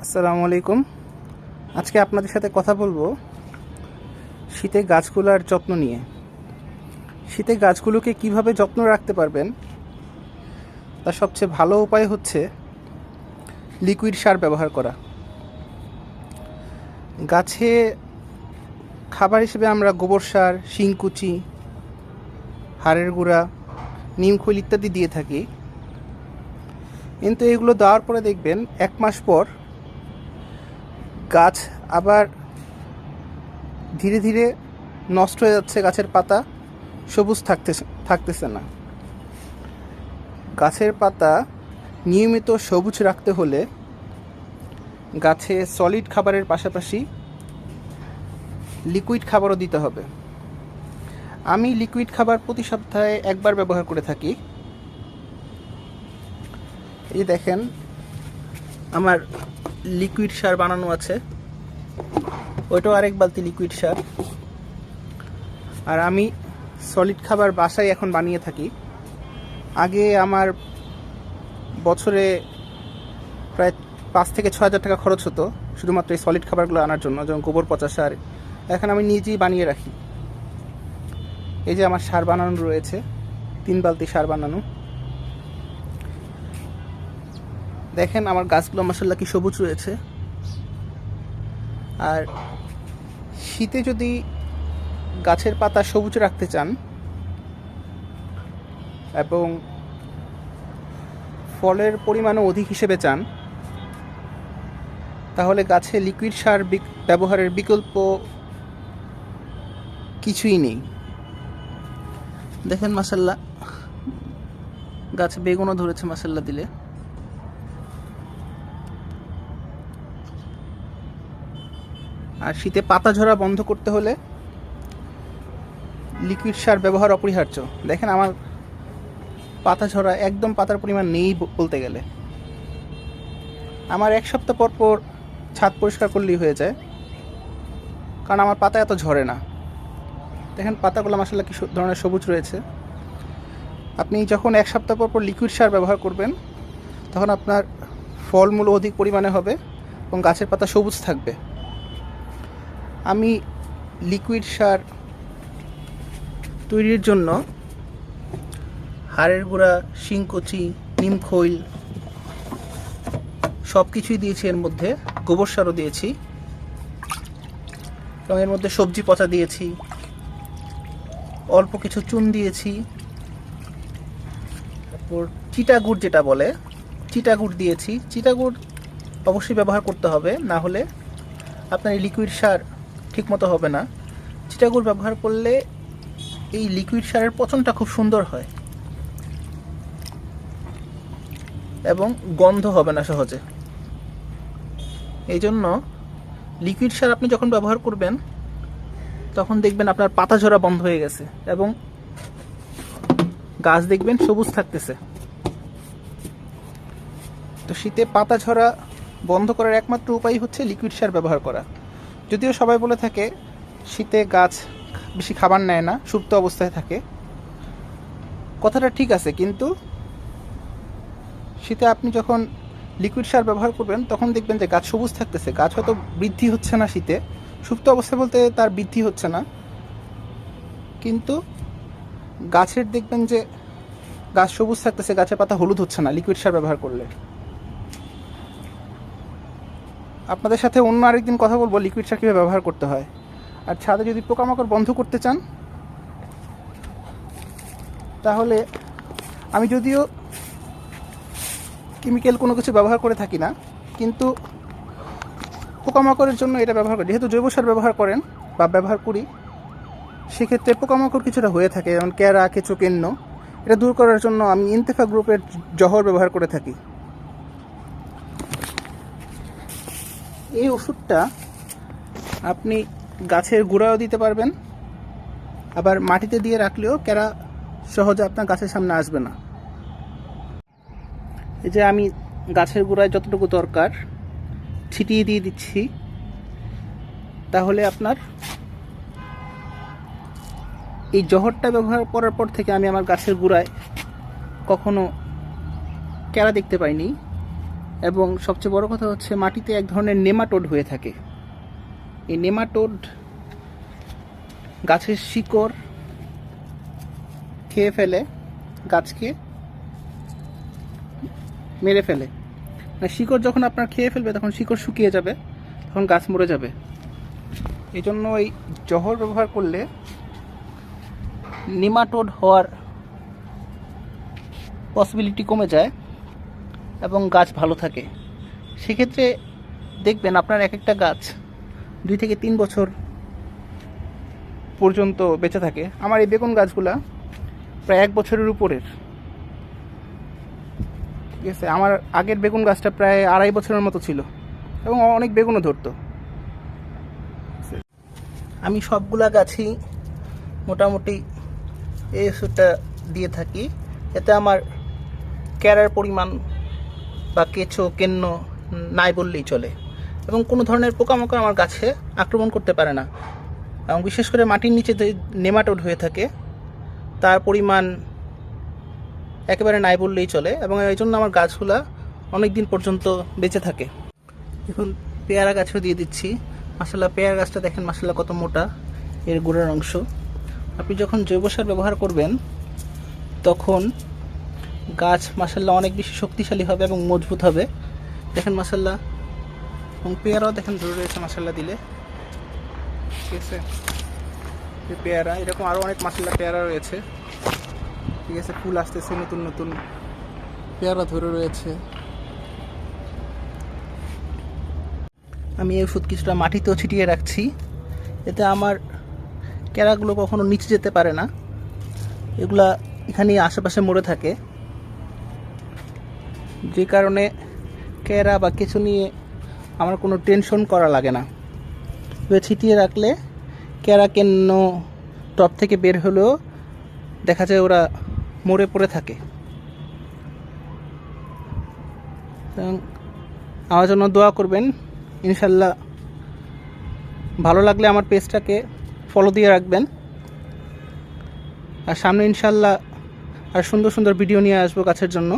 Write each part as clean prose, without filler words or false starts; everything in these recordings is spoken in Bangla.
আসসালামু আলাইকুম। আজকে আপনাদের সাথে কথা বলবো শীতে গাছগুলোর যত্ন নিয়ে। শীতে গাছগুলোকে কিভাবে যত্ন রাখতে পারবেন তার সবচেয়ে ভালো উপায় হচ্ছে লিকুইড সার ব্যবহার করা। গাছে খাবার হিসেবে আমরা গোবর সার, শিংকুচি, হাড়ের গুঁড়া, নিমখৈল ইত্যাদি দিয়ে থাকি, কিন্তু এগুলো দেওয়ার পরে দেখবেন 1 মাস পর গাছ আবার ধীরে ধীরে নষ্ট হয়ে যাচ্ছে। গাছের পাতা সবুজ থাকতেছে না। গাছের পাতা নিয়মিত সবুজ রাখতে হলে গাছে সলিড খাবারের পাশাপাশি লিকুইড খাবারও দিতে হবে। আমি লিকুইড খাবার প্রতি সপ্তাহে একবার ব্যবহার করে থাকি। এই দেখেন, আমার লিকুইড সার বানানো আছে, ওইটাও আরেক বালতি লিকুইড সার। আর আমি সলিড খাবার বাসায় এখন বানিয়ে থাকি। আগে আমার বছরে প্রায় 5 থেকে 6 হাজার টাকা খরচ হতো শুধুমাত্র এই সলিড খাবারগুলো আনার জন্য, যেমন গোবর পচা সার। এখন আমি নিজেই বানিয়ে রাখি। এই যে আমার সার বানানো রয়েছে, 3 বালতি সার বানানো। দেখেন আমার গাছগুলো মাশাআল্লাহ কি সবুজ রয়েছে। আর শীতে যদি গাছের পাতা সবুজ রাখতে চান এবং ফলের পরিমাণও অধিক হিসেবে চান, তাহলে গাছে লিকুইড সার ব্যবহারের বিকল্প কিছুই নেই। দেখেন মাশাআল্লাহ গাছে বেগুনও ধরেছে মাশাআল্লাহ দিলে। আর শীতে পাতা ঝরা বন্ধ করতে হলে লিকুইড সার ব্যবহার অপরিহার্য। দেখেন আমার পাতা ঝরা একদম, পাতার পরিমাণ নেই বলতে গেলে। আমার 1 সপ্তাহ পর পর ছাদ পরিষ্কার করলেই হয়ে যায়, কারণ আমার পাতা এত ঝরে না। দেখেন পাতাগুলো মাশাআল্লাহ কি ধরনের সবুজ রয়েছে। আপনি যখন 1 সপ্তাহ পর পর লিকুইড সার ব্যবহার করবেন, তখন আপনার ফলমূল অধিক পরিমাণে হবে এবং গাছের পাতা সবুজ থাকবে। আমি লিকুইড সার তৈরির জন্য হাড়ের গুঁড়া, শিংকুচি, নিমখৈল সব কিছুই দিয়েছি। এর মধ্যে গোবর সারও দিয়েছি এবং এর মধ্যে সবজি পচা দিয়েছি, অল্প কিছু চুন দিয়েছি, তারপর চিটাগুড় যেটা বলে চিটাগুড় দিয়েছি। চিটাগুড় অবশ্যই ব্যবহার করতে হবে, না হলে আপনার এই লিকুইড সার ঠিকমতো হবে না। চিটাগুড় ব্যবহার করলে এই লিকুইড সারের পচনটা খুব সুন্দর হয় এবং গন্ধ হবে না সহজে। এই জন্য লিকুইড সার আপনি যখন ব্যবহার করবেন, তখন দেখবেন আপনার পাতা ঝরা বন্ধ হয়ে গেছে এবং গাছ দেখবেন সবুজ থাকতেছে। তো শীতে পাতা ঝরা বন্ধ করার একমাত্র উপায় হচ্ছে লিকুইড সার ব্যবহার করা। যদিও সবাই বলে থাকে শীতে গাছ বেশি খাবার নেয় না, সুপ্ত অবস্থায় থাকে। কথাটা ঠিক আছে, কিন্তু শীতে আপনি যখন লিকুইড সার ব্যবহার করবেন, তখন দেখবেন যে গাছ সবুজ থাকতেছে। গাছ হয়তো বৃদ্ধি হচ্ছে না শীতে, সুপ্ত অবস্থা বলতে তার বৃদ্ধি হচ্ছে না, কিন্তু গাছের দেখবেন যে গাছ সবুজ থাকতেছে, গাছের পাতা হলুদ হচ্ছে না লিকুইড সার ব্যবহার করলে। আপনাদের সাথে অন্য আরেকদিন কথা বলবো লিকুইড সার কীভাবে ব্যবহার করতে হয়। আর ছাদে যদি পোকামাকড় বন্ধ করতে চান, তাহলে আমি যদিও কেমিক্যাল কোনো কিছু ব্যবহার করে থাকি না, কিন্তু পোকামাকড়ের জন্য এটা ব্যবহার করি। যেহেতু জৈব সার ব্যবহার করেন বা ব্যবহার করি, সেক্ষেত্রে পোকামাকড় কিছুটা হয়ে থাকে, যেমন ক্যারা, কেঁচো, কেন্ন। এটা দূর করার জন্য আমি ইনতেফা গ্রুপের জহর ব্যবহার করে থাকি। এই ওষুধটা আপনি গাছের গোড়ায়ও দিতে পারবেন, আবার মাটিতে দিয়ে রাখলেও ক্যারা সহজে আপনার গাছের সামনে আসবে না। এই যে আমি গাছের গোড়ায় যতটুকু দরকার ছিটিয়ে দিয়ে দিচ্ছি, তাহলে আপনার এই জহরটা ব্যবহার করার পর থেকে আমি আমার গাছের গোড়ায় কখনো ক্যারা দেখতে পাইনি এবং সবচেয়ে বড় কথা হচ্ছে মাটিতে এক ধরনের নেমাটোড হয়ে থাকে। এই নেমাটোড গাছের শিকড় খেয়ে ফেলে, গাছকে মেরে ফেলে। মানে শিকড় যখন আপনার খেয়ে ফেলবে তখন শিকড় শুকিয়ে যাবে, তখন গাছ মরে যাবে। এই জন্য এই জহর ব্যবহার করলে নেমাটোড হওয়ার পসিবিলিটি কমে যায় এবং গাছ ভালো থাকে। সেক্ষেত্রে দেখবেন আপনার এক একটা গাছ 2 থেকে 3 বছর পর্যন্ত বেঁচে থাকে। আমার এই বেগুন গাছগুলা প্রায় 1 বছরের উপরের, ঠিক আছে। আমার আগের বেগুন গাছটা প্রায় 2.5 বছরের মতো ছিল এবং অনেক বেগুনও ধরতো। আমি সবগুলা গাছই মোটামুটি এই ওষুধটা দিয়ে থাকি, এতে আমার ক্যারার পরিমাণ বা কেঁচো কেন্ন নাই বললেই চলে, এবং কোনো ধরনের পোকামাকড় আমার গাছে আক্রমণ করতে পারে না। এবং বিশেষ করে মাটির নিচে যে নেমাটোড হয়ে থাকে তার পরিমাণ একেবারে নাই বললেই চলে, এবং এই জন্য আমার গাছগুলা অনেক দিন পর্যন্ত বেঁচে থাকে। এখন পেয়ারা গাছও দিয়ে দিচ্ছি। মাশাআল্লাহ, পেয়ারা গাছটা দেখেন মাশাআল্লাহ কত মোটা এর গোড়ার অংশ। আপনি যখন জৈব সার ব্যবহার করবেন তখন গাছ মাশাআল্লাহ অনেক বেশি শক্তিশালী হবে এবং মজবুত হবে। দেখেন মাশাআল্লাহ, এবং পেয়ারাও দেখেন ধরে রয়েছে মাশাআল্লাহ দিলে, ঠিক আছে। পেয়ারা এরকম আরও অনেক মাশাআল্লাহ পেয়ারা রয়েছে, ঠিক আছে। ফুল আসতেছে, নতুন নতুন পেয়ারা ধরে রয়েছে। আমি এই ওষুধ কিছুটা মাটিতেও ছিটিয়ে রাখছি, এতে আমার ক্যারাগুলো কখনো নিচে যেতে পারে না, এগুলা এখানেই আশেপাশে মরে থাকে, যে কারণে ক্যারা বা কিছু নিয়ে আমার কোনো টেনশন করা লাগে না। ছিটিয়ে রাখলে ক্যারা কেন টপ থেকে বের হলেও দেখা যায় ওরা মরে পড়ে থাকে। আমার জন্য দোয়া করবেন ইনশাল্লাহ। ভালো লাগলে আমার পেজটাকে ফলো দিয়ে রাখবেন, আর সামনে ইনশাল্লাহ আর সুন্দর সুন্দর ভিডিও নিয়ে আসবো গাছের জন্য।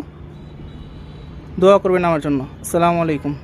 দোয়া করবেন আমার জন্য। আসসালামু আলাইকুম।